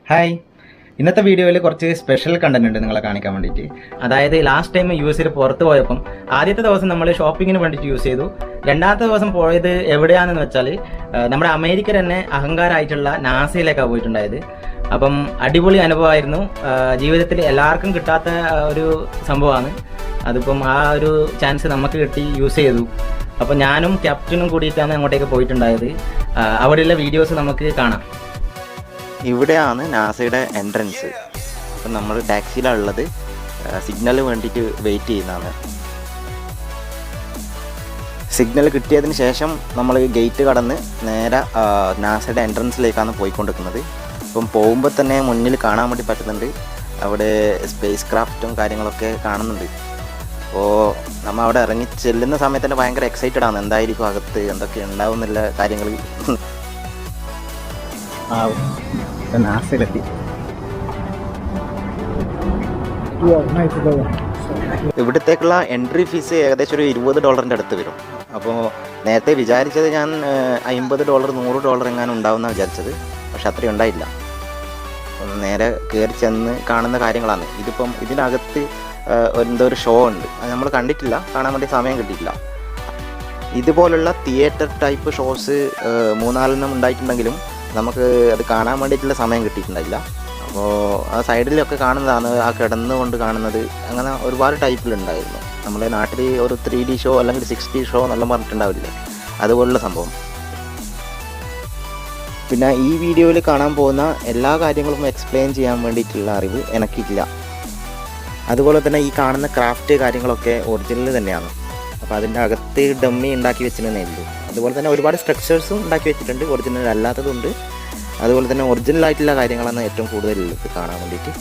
Hi, ഇന്നത്തെ വീഡിയോയിൽ കുറച്ച് സ്പെഷ്യൽ കണ്ടന്റ് ഉണ്ട് നിങ്ങളെ കാണിക്കാൻ വേണ്ടിയിട്ട്. അതായത് ലാസ്റ്റ് ടൈം യൂസ് ചെയ്ത് പുറത്ത് പോയപ്പം ആദ്യത്തെ ദിവസം നമ്മൾ ഷോപ്പിങ്ങിന് വേണ്ടിയിട്ട് യൂസ് ചെയ്തു. രണ്ടാമത്തെ ദിവസം പോയത് എവിടെയാണെന്ന് വെച്ചാൽ നമ്മുടെ അമേരിക്ക തന്നെ അഹങ്കാരമായിട്ടുള്ള നാസയിലേക്കാണ് പോയിട്ടുണ്ടായത്. അപ്പം അടിപൊളി അനുഭവമായിരുന്നു. ജീവിതത്തിൽ എല്ലാവർക്കും കിട്ടാത്ത ഒരു സംഭവമാണ്. അതിപ്പം ആ ഒരു ചാൻസ് നമുക്ക് കിട്ടി, യൂസ് ചെയ്തു. അപ്പം ഞാനും ക്യാപ്റ്റനും കൂടിയിട്ടാണ് അങ്ങോട്ടേക്ക് പോയിട്ടുണ്ടായത്. അവിടെയുള്ള വീഡിയോസ് നമുക്ക് കാണാം. ഇവിടെയാണ് നാസയുടെ എൻട്രൻസ്. അപ്പം നമ്മൾ ടാക്സിയിലാണ് ഉള്ളത്. സിഗ്നൽ വേണ്ടിയിട്ട് വെയിറ്റ് ചെയ്യുന്നതാണ്. സിഗ്നൽ കിട്ടിയതിന് ശേഷം നമ്മൾ ഗേറ്റ് കടന്ന് നേരെ നാസയുടെ എൻട്രൻസിലേക്കാണ് പോയിക്കൊണ്ടിരിക്കുന്നത്. അപ്പം പോകുമ്പോൾ തന്നെ മുന്നിൽ കാണാൻ വേണ്ടി പറ്റുന്നുണ്ട്, അവിടെ സ്പേസ് ക്രാഫ്റ്റും കാര്യങ്ങളൊക്കെ കാണുന്നുണ്ട്. അപ്പോൾ നമ്മൾ അവിടെ ഇറങ്ങി ചെല്ലുന്ന സമയത്ത് തന്നെ ഭയങ്കര എക്സൈറ്റഡ് ആണ്, എന്തായിരിക്കും അകത്ത്, എന്തൊക്കെ ഉണ്ടാവും എന്നുള്ള കാര്യങ്ങൾ. നാസയിലെത്തി. ഇവിടത്തേക്കുള്ള എൻട്രി ഫീസ് ഏകദേശം ഒരു $20 അടുത്ത് വരും. അപ്പോൾ നേരത്തെ വിചാരിച്ചത് ഞാൻ $50 $100 എങ്ങാനും ഉണ്ടാവുമെന്നാണ് വിചാരിച്ചത്. പക്ഷെ അത്രയും ഉണ്ടായില്ല. നേരെ കയറി ചെന്ന് കാണുന്ന കാര്യങ്ങളാണ്. ഇതിപ്പം ഇതിനകത്ത് എന്തോ ഒരു ഷോ ഉണ്ട്, അത് നമ്മൾ കണ്ടിട്ടില്ല, കാണാൻ വേണ്ടി സമയം കിട്ടിയിട്ടില്ല. ഇതുപോലുള്ള തിയേറ്റർ ടൈപ്പ് ഷോസ് 3-4 ഉണ്ടായിട്ടുണ്ടെങ്കിലും നമുക്ക് അത് കാണാൻ വേണ്ടിയിട്ടുള്ള സമയം കിട്ടിയിട്ടുണ്ടായില്ല. അപ്പോൾ ആ സൈഡിലൊക്കെ കാണുന്നതാണ്, ആ കിടന്നുകൊണ്ട് കാണുന്നത്, അങ്ങനെ ഒരുപാട് ടൈപ്പിലുണ്ടായിരുന്നു. നമ്മുടെ നാട്ടിൽ ഒരു 3D ഷോ അല്ലെങ്കിൽ 6D ഷോ എന്നെല്ലാം പറഞ്ഞിട്ടുണ്ടാവില്ലേ, അതുപോലുള്ള സംഭവം. പിന്നെ ഈ വീഡിയോയിൽ കാണാൻ പോകുന്ന എല്ലാ കാര്യങ്ങളും എക്സ്പ്ലെയിൻ ചെയ്യാൻ വേണ്ടിയിട്ടുള്ള അറിവ് എനിക്കില്ല. അതുപോലെ തന്നെ ഈ കാണുന്ന ക്രാഫ്റ്റ് കാര്യങ്ങളൊക്കെ ഒറിജിനൽ തന്നെയാണ്. അപ്പോൾ അതിൻ്റെ അകത്ത് ഡമ്മി ഉണ്ടാക്കി വെച്ചിട്ടുണ്ടേ ഉള്ളൂ. അതുപോലെ തന്നെ ഒരുപാട് സ്ട്രക്ചേഴ്സും ഉണ്ടാക്കി വെച്ചിട്ടുണ്ട്, ഒറിജിനൽ അല്ലാത്തതുണ്ട്. അതുപോലെ തന്നെ ഒറിജിനലായിട്ടുള്ള കാര്യങ്ങളാണ് ഏറ്റവും കൂടുതലുള്ളത് കാണാൻ വേണ്ടിയിട്ട്.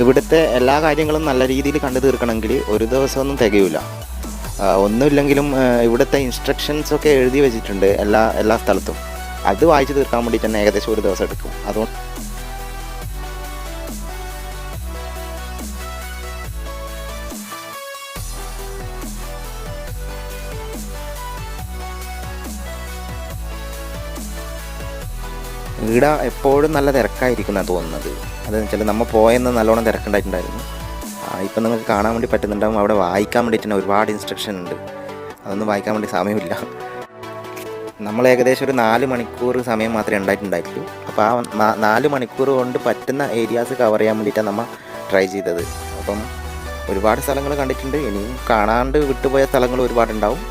ഇവിടുത്തെ എല്ലാ കാര്യങ്ങളും നല്ല രീതിയിൽ കണ്ടു തീർക്കണമെങ്കിൽ ഒരു ദിവസമൊന്നും തികയില്ല. ഒന്നുമില്ലെങ്കിലും ഇവിടുത്തെ ഇൻസ്ട്രക്ഷൻസൊക്കെ എഴുതി വെച്ചിട്ടുണ്ട് എല്ലാ സ്ഥലത്തും. അത് വായിച്ച് തീർക്കാൻ വേണ്ടിയിട്ട് തന്നെ ഏകദേശം ഒരു ദിവസം എടുക്കും. അതുകൊണ്ട് ഇവിടെ എപ്പോഴും നല്ല തിരക്കായിരിക്കുമെന്നാണ് തോന്നുന്നത്. അതെന്ന് വെച്ചാൽ നമ്മൾ പോയെന്ന് നല്ലോണം തിരക്കുണ്ടായിട്ടുണ്ടായിരുന്നു. ഇപ്പം നിങ്ങൾക്ക് കാണാൻ വേണ്ടി പറ്റുന്നുണ്ടാകും, അവിടെ വായിക്കാൻ വേണ്ടിയിട്ട് തന്നെ ഒരുപാട് ഇൻസ്ട്രക്ഷൻ ഉണ്ട്. അതൊന്നും വായിക്കാൻ വേണ്ടി സമയമില്ല. നമ്മൾ ഏകദേശം ഒരു 4 മണിക്കൂർ സമയം മാത്രമേ ഉണ്ടായിട്ടുണ്ടായിട്ടുള്ളൂ. അപ്പോൾ ആ 4 മണിക്കൂർ കൊണ്ട് പറ്റുന്ന ഏരിയാസ് കവർ ചെയ്യാൻ വേണ്ടിയിട്ടാണ് നമ്മൾ ട്രൈ ചെയ്തത്. അപ്പം ഒരുപാട് സ്ഥലങ്ങൾ കണ്ടിട്ടുണ്ട്. ഇനിയും കാണാണ്ട് വിട്ടുപോയ സ്ഥലങ്ങൾ ഒരുപാടുണ്ടാവും.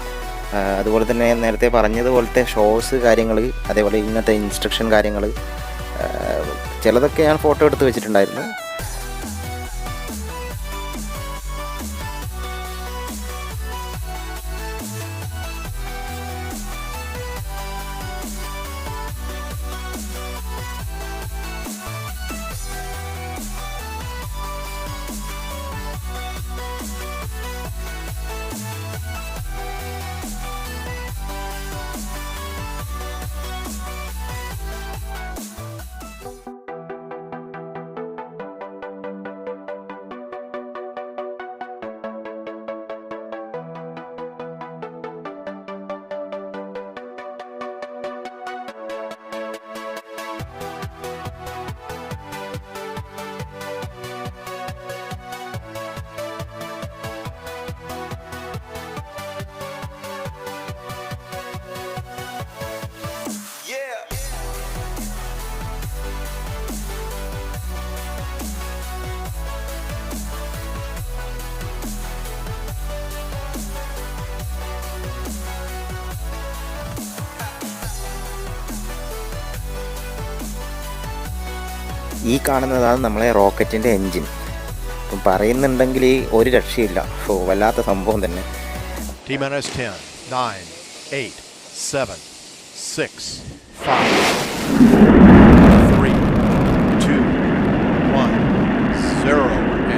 അതുപോലെ തന്നെ നേരത്തെ പറഞ്ഞതുപോലത്തെ ഷോസ് കാര്യങ്ങൾ, അതേപോലെ ഇങ്ങനത്തെ ഇൻസ്ട്രക്ഷൻ കാര്യങ്ങൾ, ചിലതൊക്കെ ഞാൻ ഫോട്ടോ എടുത്ത് വെച്ചിട്ടുണ്ടായിരുന്നു. ഈ കാണുന്നതാണ് നമ്മളെ റോക്കറ്റിൻ്റെ എൻജിൻ. ഇപ്പം പറയുന്നുണ്ടെങ്കിൽ ഒരു രക്ഷയില്ല. വല്ലാത്ത സംഭവം തന്നെ. T-10, 9, 8, 7, 6, 5, 3, 2, 1, 0,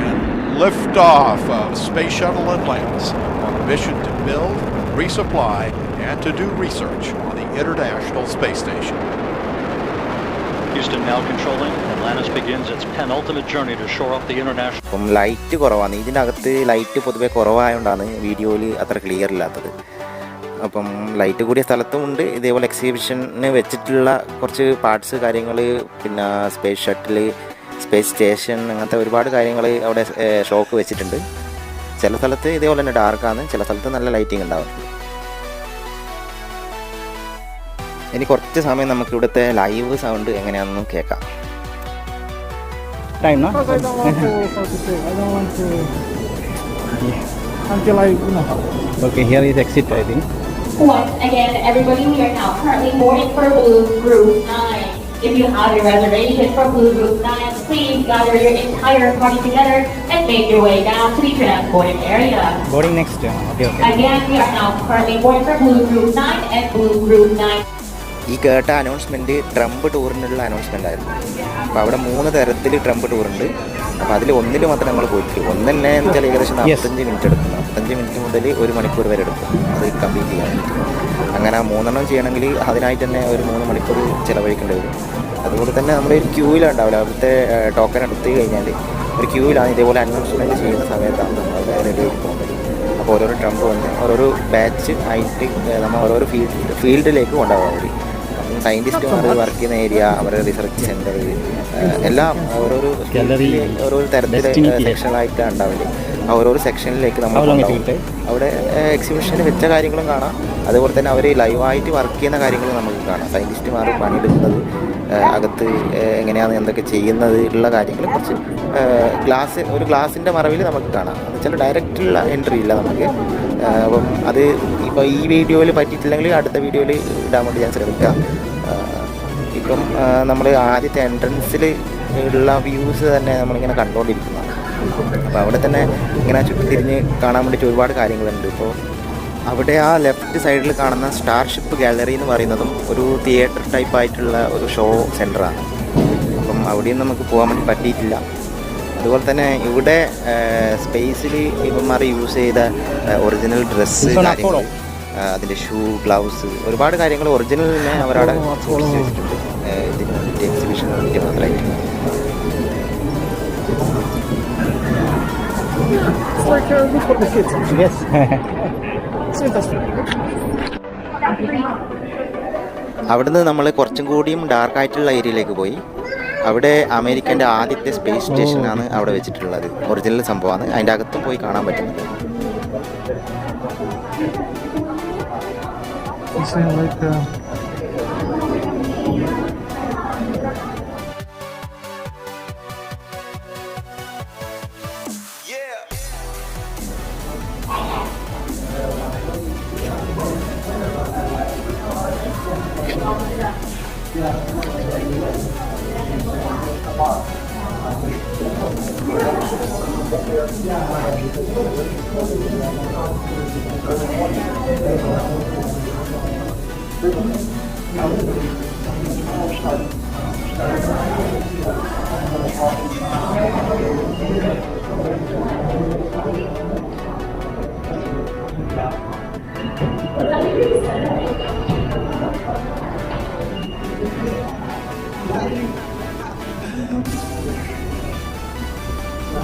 and liftoff of Space Shuttle Atlantis on a mission to build, resupply, and to do research on the International Space Station. Houston now controlling. Atlantis begins its penultimate journey to shore up the international. അപ്പം light കുറവാണ് ഇതിനകത്ത്. Light പൊതുവെ കുറവായതുകൊണ്ടാണ് വീഡിയോയിൽ അത്ര clear ഇല്ലാത്തത്. അപ്പം light കൂടിയ സ്ഥലത്തും ഉണ്ട്. ഇതേപോലെ എക്സിബിഷന് വെച്ചിട്ടുള്ള കുറച്ച് പാർട്സ് കാര്യങ്ങൾ, പിന്നെ സ്പേസ് ഷട്ടിൽ, സ്പേസ് സ്റ്റേഷൻ, അങ്ങനത്തെ ഒരുപാട് കാര്യങ്ങൾ അവിടെ ഷോക്ക് വെച്ചിട്ടുണ്ട്. ചില സ്ഥലത്ത് ഇതേപോലെ തന്നെ ഡാർക്കാണ്, ചില സ്ഥലത്ത് നല്ല ലൈറ്റിംഗ് ഉണ്ടാവും. ഇനി കുറച്ച് സമയം നമുക്ക് ഇവിടുത്തെ ലൈവ് സൗണ്ട് എങ്ങനെയാണെന്നും കേൾക്കാം. Time, no? Because I don't want to, how to say, I don't want to, until I, you know. Okay, here is exit, I think. Once again, everybody, we are now currently boarding for Blue Group 9. If you have your reservation for Blue Group 9, please gather your entire party together and make your way down to the transporting area. Boarding next. Okay. Again, we are now currently boarding for Blue Group 9 and Blue Group 9. ഈ കേട്ട announcement Trump ടൂറിനുള്ള announcement ആയിരുന്നു. അപ്പോൾ അവിടെ 3 തരത്തിൽ Trump ടൂറുണ്ട്. അപ്പോൾ അതിൽ ഒന്നിൽ മാത്രമേ നമ്മൾ പോയിട്ടുള്ളൂ. ഒന്നെന്നെ എന്ന് വെച്ചാൽ ഏകദേശം 45 മിനിറ്റ് എടുക്കും. 45 മിനിറ്റ് മുതൽ 1 മണിക്കൂർ വരെ എടുക്കും അത് കംപ്ലീറ്റ് ചെയ്യാൻ വേണ്ടി. അങ്ങനെ 3 ചെയ്യണമെങ്കിൽ അതിനായിട്ട് തന്നെ ഒരു 3 മണിക്കൂർ ചിലവഴിക്കേണ്ടി വരും. അതുപോലെ തന്നെ നമ്മൾ ഒരു ക്യൂവിലുണ്ടാവില്ല, അവിടുത്തെ ടോക്കൺ എടുത്ത് കഴിഞ്ഞാൽ ഒരു ക്യൂവിലാണ് ഇതേപോലെ അനൗൺസ്മെൻറ്റ് ചെയ്യുന്ന സമയത്താണ് നമ്മൾ റെഡി ആയിട്ട് പോകുന്നത്. അപ്പോൾ ഓരോരോ ട്രംപ് വന്ന് ഓരോരോ ബാച്ച് ആയിട്ട് നമ്മൾ ഓരോരോ ഫീൽഡിലേക്ക് കൊണ്ടുപോകാൻ വേണ്ടി. സയൻറ്റിസ്റ്റുമാർ വർക്ക് ചെയ്യുന്ന ഏരിയ, അവരുടെ റിസർച്ച് സെൻറ്റർ, എല്ലാം ഓരോരോ ഓരോരോ തരത്തിലെ സെക്ഷനായിട്ടാണ് ഉണ്ടാവില്ല. ആ ഓരോരോ സെക്ഷനിലേക്ക് നമ്മൾ അവിടെ എക്സിബിഷന് വെച്ച കാര്യങ്ങളും കാണാം. അതുപോലെ തന്നെ അവർ ലൈവായിട്ട് വർക്ക് ചെയ്യുന്ന കാര്യങ്ങളും നമുക്ക് കാണാം. സയൻറ്റിസ്റ്റുമാർ പണിയെടുക്കുന്നത്, അകത്ത് എങ്ങനെയാണ് എന്തൊക്കെ ചെയ്യുന്നത് ഉള്ള കാര്യങ്ങൾ കുറച്ച് ഒരു ഗ്ലാസിൻ്റെ മറവിൽ നമുക്ക് കാണാം. എന്ന് വെച്ചാൽ ഡയറക്റ്റുള്ള എൻട്രി ഇല്ല നമുക്ക്. അപ്പം അത് ഇപ്പോൾ ഈ വീഡിയോയിൽ പറ്റിയിട്ടില്ലെങ്കിൽ അടുത്ത വീഡിയോയിൽ ഇടാൻ വേണ്ടി ഞാൻ ശ്രമിക്കാം. ഇപ്പം നമ്മൾ ആദ്യത്തെ എൻട്രൻസിൽ ഉള്ള വ്യൂസ് തന്നെ നമ്മളിങ്ങനെ കണ്ടുകൊണ്ടിരിക്കുന്നതാണ്. അപ്പോൾ അവിടെ തന്നെ ഇങ്ങനെ ചുറ്റിത്തിരിഞ്ഞ് കാണാൻ വേണ്ടിയിട്ട് ഒരുപാട് കാര്യങ്ങളുണ്ട്. ഇപ്പോൾ അവിടെ ആ ലെഫ്റ്റ് സൈഡിൽ കാണുന്ന സ്റ്റാർഷിപ്പ് ഗാലറി എന്ന് പറയുന്നതും ഒരു തിയേറ്റർ ടൈപ്പായിട്ടുള്ള ഒരു ഷോ സെൻറ്ററാണ്. അപ്പം അവിടെയും നമുക്ക് പോകാൻ വേണ്ടി പറ്റിയിട്ടില്ല. അതുപോലെ തന്നെ ഇവിടെ സ്പേസിൽ ഇവന്മാർ യൂസ് ചെയ്ത ഒറിജിനൽ ഡ്രസ്സ്, കാര്യങ്ങൾ, അതിൻ്റെ ഷൂ, ഗ്ലൗസ്, ഒരുപാട് കാര്യങ്ങൾ ഒറിജിനൽ തന്നെ അവരവിടെ സൂക്ഷിച്ച് വെച്ചിട്ടുണ്ട് ഇതിന് വേണ്ടിയിട്ട്, എക്സിബിഷന് വേണ്ടിയിട്ട് മാത്രമായിട്ട്. It's like good for the kids. Yes. It's interesting. അവിടുന്ന് നമ്മൾ കുറച്ചും കൂടിയും ഡാർക്കായിട്ടുള്ള ഏരിയയിലേക്ക് പോയി. അവിടെ അമേരിക്കൻ്റെ ആദ്യത്തെ സ്പേസ് സ്റ്റേഷനാണ് അവിടെ വെച്ചിട്ടുള്ളത്. ഒറിജിനൽ സംഭവമാണ്. അതിൻ്റെ അകത്തും പോയി കാണാൻ പറ്റുന്നത്. It's like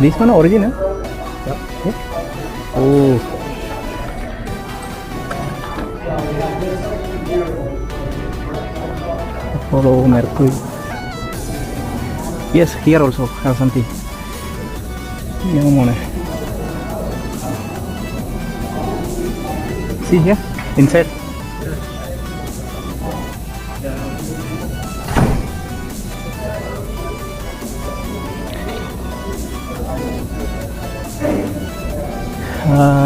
This one original? Yep. Oh. Apollo, Mercury. Yes, here also have something. See here, inside.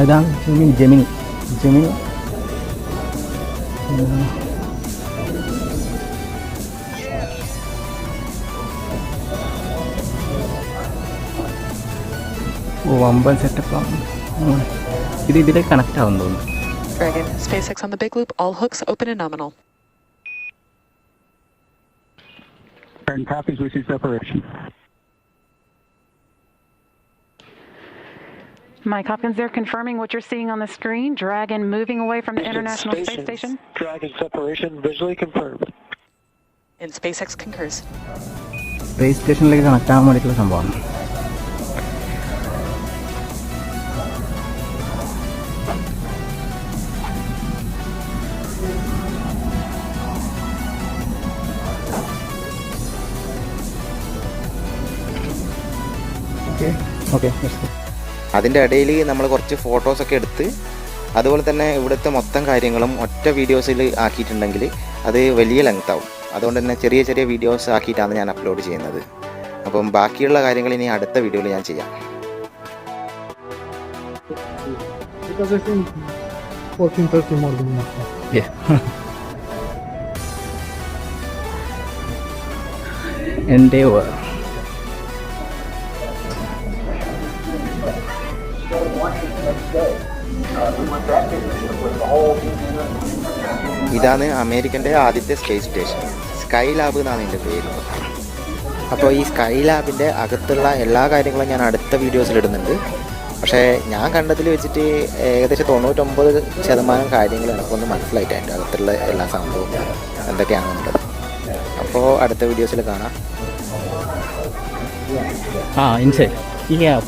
ഇതാണ് ജെമിനി. വമ്പൻ സെറ്റപ്പാണ്. ഇതിലേക്ക് കണക്റ്റ് ആവുന്നു തോന്നുന്നു. Dragon, SpaceX on the big loop, all hooks open and nominal. And copies, we see separation. Mike Hopkins, they're confirming what you're seeing on the screen. Dragon moving away from the International Space Station. Dragon separation visually confirmed. And SpaceX concurs. Space സ്റ്റേഷനിലേക്ക് connect ആകാൻ വേണ്ടിയിട്ടുള്ള സംഭവമാണ്. Okay. അതിൻ്റെ ഇടയിൽ നമ്മൾ കുറച്ച് ഫോട്ടോസൊക്കെ എടുത്ത് അതുപോലെ തന്നെ ഇവിടുത്തെ മൊത്തം കാര്യങ്ങളും ഒറ്റ വീഡിയോസിൽ ആക്കിയിട്ടുണ്ടെങ്കിൽ അത് വലിയ ലെങ്ത് ആവും. അതുകൊണ്ട് തന്നെ ചെറിയ ചെറിയ വീഡിയോസ് ആക്കിയിട്ടാണ് ഞാൻ അപ്ലോഡ് ചെയ്യുന്നത്. അപ്പം ബാക്കിയുള്ള കാര്യങ്ങൾ ഇനി അടുത്ത വീഡിയോയിൽ ഞാൻ ചെയ്യാം. Because I think 14:30 more than enough. Yeah. Endeavor. ഇതാണ് അമേരിക്കൻ്റെ ആദ്യത്തെ സ്പേസ് സ്റ്റേഷൻ. സ്കൈ ലാബ് എന്നാണ് എൻ്റെ പേര്. അപ്പോൾ ഈ സ്കൈ ലാബിൻ്റെ അകത്തുള്ള എല്ലാ കാര്യങ്ങളും ഞാൻ അടുത്ത വീഡിയോസിൽ ഇടുന്നുണ്ട്. പക്ഷേ ഞാൻ കണ്ടതിൽ വെച്ചിട്ട് ഏകദേശം 99% കാര്യങ്ങൾ എനിക്കൊന്ന് മനസ്സിലായിട്ട് അതിൻ്റെ അകത്തുള്ള എല്ലാ സംഭവവും എന്തൊക്കെയാണെന്നുള്ളത്. അപ്പോൾ അടുത്ത വീഡിയോസിൽ കാണാം. ഇൻസൈഡ്. Yeah,